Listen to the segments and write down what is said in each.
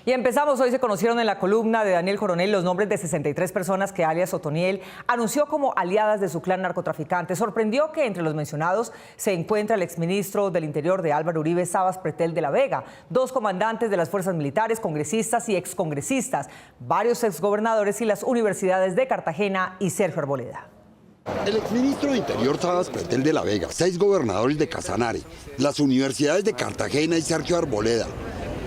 Y empezamos, hoy se conocieron en la columna de Daniel Coronel los nombres de 63 personas que alias Otoniel anunció como aliadas de su clan narcotraficante. Sorprendió que entre los mencionados se encuentra el exministro del Interior de Álvaro Uribe, Sabas Pretel de la Vega, 2 comandantes de las fuerzas militares, congresistas y excongresistas, varios exgobernadores y las universidades de Cartagena y Sergio Arboleda. El exministro de Interior Sabas Pretel de la Vega, 6 gobernadores de Casanare, las universidades de Cartagena y Sergio Arboleda,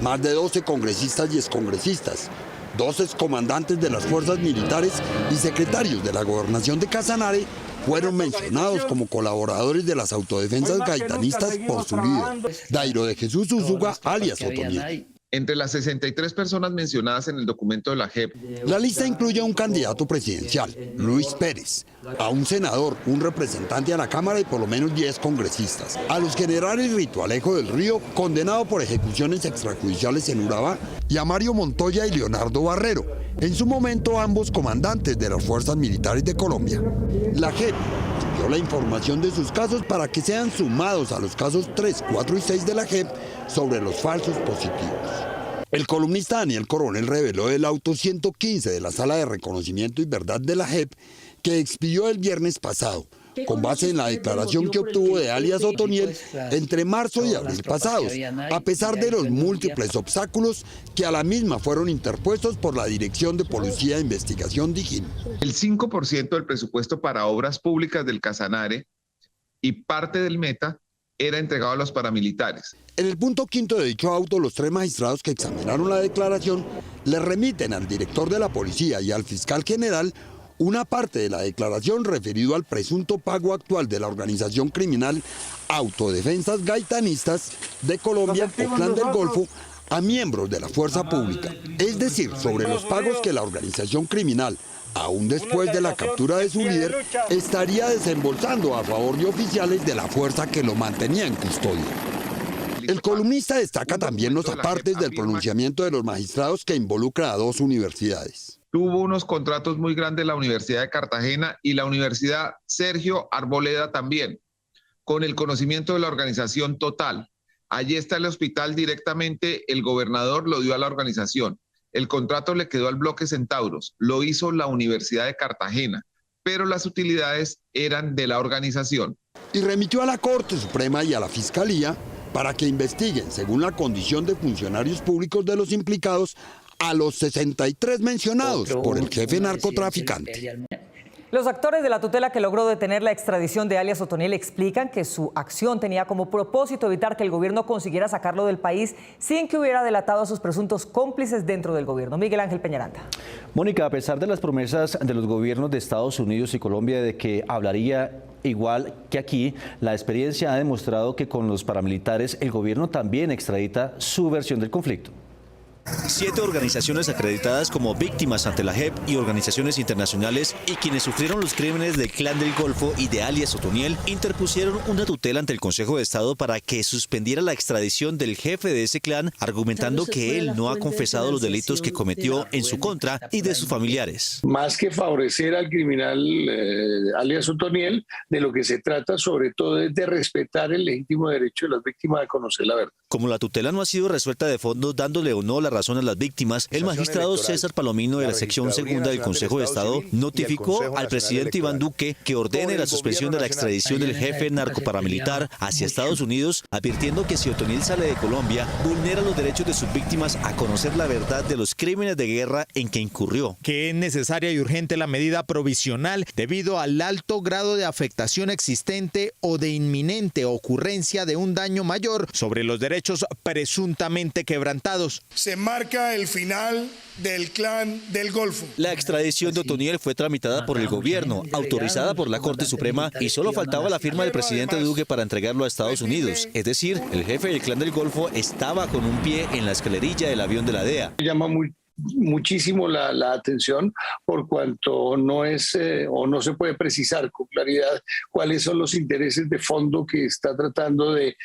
más de 12 congresistas y excongresistas, 2 excomandantes de las fuerzas militares y secretarios de la gobernación de Casanare fueron mencionados como colaboradores de las autodefensas gaitanistas por su líder, Dairo de Jesús Úsuga, alias Otoniel. Entre las 63 personas mencionadas en el documento de la JEP, la lista incluye a un candidato presidencial, Luis Pérez, a un senador, un representante a la Cámara y por lo menos 10 congresistas, a los generales Rito Alejo del Río, condenado por ejecuciones extrajudiciales en Urabá, y a Mario Montoya y Leonardo Barrero, en su momento ambos comandantes de las fuerzas militares de Colombia. La JEP dio la información de sus casos para que sean sumados a los casos 3, 4 y 6 de la JEP sobre los falsos positivos. El columnista Daniel Coronel reveló el auto 115 de la Sala de Reconocimiento y Verdad de la JEP que expidió el viernes pasado, con base en la declaración que obtuvo de alias Otoniel entre marzo y abril pasados, a pesar de los múltiples obstáculos que a la misma fueron interpuestos por la Dirección de Policía de Investigación DIJÍN. El 5% del presupuesto para obras públicas del Casanare y parte del Meta era entregado a los paramilitares. En el punto 5 de dicho auto, los 3 magistrados que examinaron la declaración le remiten al director de la policía y al fiscal general una parte de la declaración referido al presunto pago actual de la organización criminal Autodefensas Gaitanistas de Colombia o Clan del Golfo a miembros de la fuerza pública, es decir, sobre los pagos que la organización criminal, aún después de la captura de su líder, estaría desembolsando a favor de oficiales de la fuerza que lo mantenía en custodia. El columnista destaca también los apartes del pronunciamiento de los magistrados que involucra a 2 universidades. Tuvo unos contratos muy grandes la Universidad de Cartagena y la Universidad Sergio Arboleda también, con el conocimiento de la organización total. Allí está el hospital directamente, el gobernador lo dio a la organización. El contrato le quedó al bloque Centauros, lo hizo la Universidad de Cartagena, pero las utilidades eran de la organización. Y remitió a la Corte Suprema y a la Fiscalía para que investiguen, según la condición de funcionarios públicos de los implicados, a los 63 mencionados por el jefe narcotraficante. Los actores de la tutela que logró detener la extradición de alias Otoniel explican que su acción tenía como propósito evitar que el gobierno consiguiera sacarlo del país sin que hubiera delatado a sus presuntos cómplices dentro del gobierno. Miguel Ángel Peñaranda. Mónica, a pesar de las promesas de los gobiernos de Estados Unidos y Colombia de que hablaría igual que aquí, la experiencia ha demostrado que con los paramilitares el gobierno también extradita su versión del conflicto. 7 organizaciones acreditadas como víctimas ante la JEP y organizaciones internacionales y quienes sufrieron los crímenes del Clan del Golfo y de alias Otoniel interpusieron una tutela ante el Consejo de Estado para que suspendiera la extradición del jefe de ese clan, argumentando que él no ha confesado los delitos que cometió en su contra y de sus familiares. Más que favorecer al criminal alias Otoniel, de lo que se trata sobre todo es de respetar el legítimo derecho de las víctimas a conocer la verdad. Como la tutela no ha sido resuelta de fondo, dándole o no la razón a las víctimas, el magistrado César Palomino de la sección segunda del Consejo de Estado notificó al presidente Iván Duque que ordene la suspensión de la extradición del jefe narcoparamilitar hacia Estados Unidos, advirtiendo que si Otoniel sale de Colombia, vulnera los derechos de sus víctimas a conocer la verdad de los crímenes de guerra en que incurrió. Que es necesaria y urgente la medida provisional debido al alto grado de afectación existente o de inminente ocurrencia de un daño mayor sobre los derechos presuntamente quebrantados. Se marca el final del Clan del Golfo. La extradición de Otoniel fue tramitada por el gobierno, autorizada por la Corte Suprema y solo faltaba la firma del presidente Duque para entregarlo a Estados Unidos. Es decir, el jefe del Clan del Golfo estaba con un pie en la escalerilla del avión de la DEA. Llama muchísimo la atención por cuanto no es o no se puede precisar con claridad cuáles son los intereses de fondo que está tratando de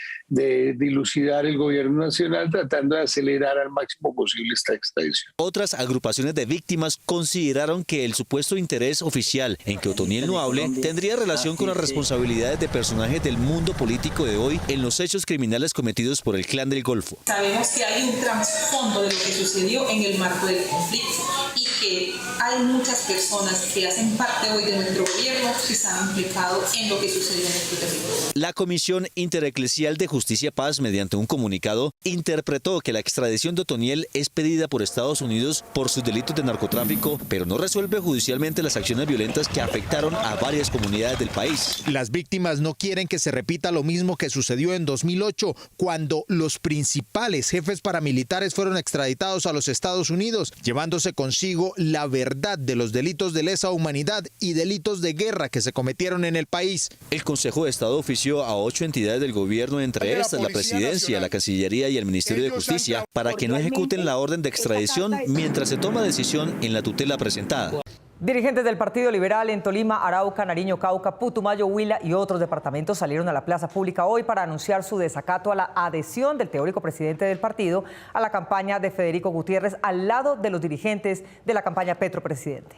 dilucidar el gobierno nacional, tratando de acelerar al máximo posible esta extradición. Otras agrupaciones de víctimas consideraron que el supuesto interés oficial en que Otoniel no hable tendría relación con las responsabilidades de personajes del mundo político de hoy en los hechos criminales cometidos por el Clan del Golfo. Sabemos que hay un trasfondo de lo que sucedió en el marco del conflicto y que hay muchas personas que hacen parte hoy de nuestro gobierno que están implicados en lo que sucedió en este territorio. La Comisión Intereclesial de Justicia y Paz, mediante un comunicado, interpretó que la extradición de Otoniel es pedida por Estados Unidos por sus delitos de narcotráfico, pero no resuelve judicialmente las acciones violentas que afectaron a varias comunidades del país. Las víctimas no quieren que se repita lo mismo que sucedió en 2008, cuando los principales jefes paramilitares fueron extraditados a los Estados Unidos, llevándose consigo la verdad de los delitos de lesa humanidad y delitos de guerra que se cometieron en el país. El Consejo de Estado ofició a 8 entidades del gobierno, entre estas la Presidencia, la Cancillería y el Ministerio de Justicia, para que no ejecuten la orden de extradición mientras se toma decisión en la tutela presentada. Dirigentes del Partido Liberal en Tolima, Arauca, Nariño, Cauca, Putumayo, Huila y otros departamentos salieron a la plaza pública hoy para anunciar su desacato a la adhesión del teórico presidente del partido a la campaña de Federico Gutiérrez al lado de los dirigentes de la campaña Petro Presidente.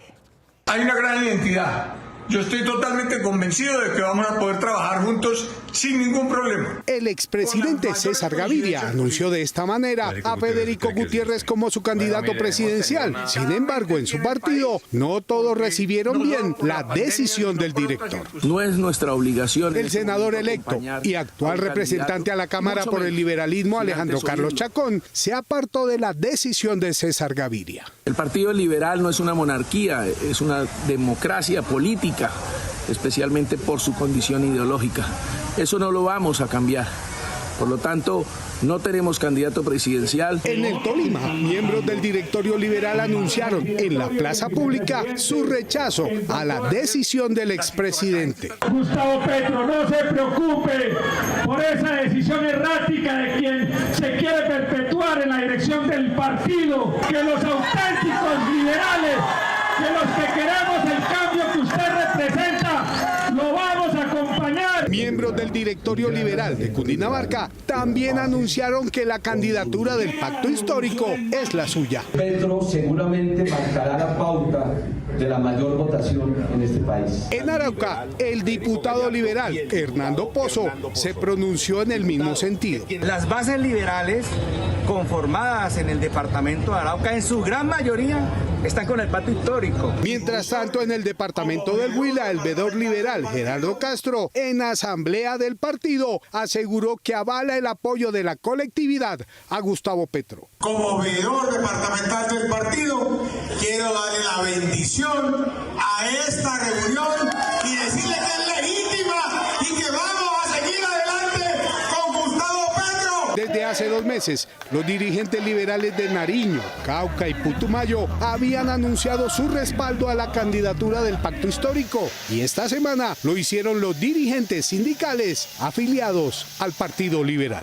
Hay una gran identidad. Yo estoy totalmente convencido de que vamos a poder trabajar juntos sin ningún problema. El expresidente César Gaviria anunció de esta manera a Federico Gutiérrez como su candidato presidencial. Sin embargo, en su partido no todos recibieron bien la decisión del director. No es nuestra obligación. El senador electo y actual representante a la Cámara por el liberalismo, Alejandro Carlos Chacón, se apartó de la decisión de César Gaviria. El Partido Liberal no es una monarquía, es una democracia política, especialmente por su condición ideológica. Eso no lo vamos a cambiar. Por lo tanto, no tenemos candidato presidencial. En el Tolima, miembros del directorio liberal anunciaron en la plaza pública su rechazo a la decisión del expresidente. Gustavo Petro, no se preocupe por esa decisión errática de quien se quiere perpetuar en la dirección del partido, que los auténticos liberales, que los que queremos el cambio que usted representa, lo vamos a acompañar. Miembros del directorio liberal de Cundinamarca también anunciaron que la candidatura del pacto histórico es la suya. Petro seguramente marcará la pauta de la mayor votación en este país. En Arauca, el diputado liberal Hernando Pozo se pronunció en el mismo sentido. Las bases liberales conformadas en el departamento de Arauca, en su gran mayoría, están con el pacto histórico. Mientras tanto, en el departamento del Huila, el veedor liberal Gerardo Castro, en asamblea del partido, aseguró que avala el apoyo de la colectividad a Gustavo Petro. Como veedor departamental del partido, quiero darle la bendición a esta reunión y decirle que es legítima y que vamos a seguir adelante con Gustavo Petro. Desde hace 2 meses, los dirigentes liberales de Nariño, Cauca y Putumayo habían anunciado su respaldo a la candidatura del pacto histórico y esta semana lo hicieron los dirigentes sindicales afiliados al Partido Liberal.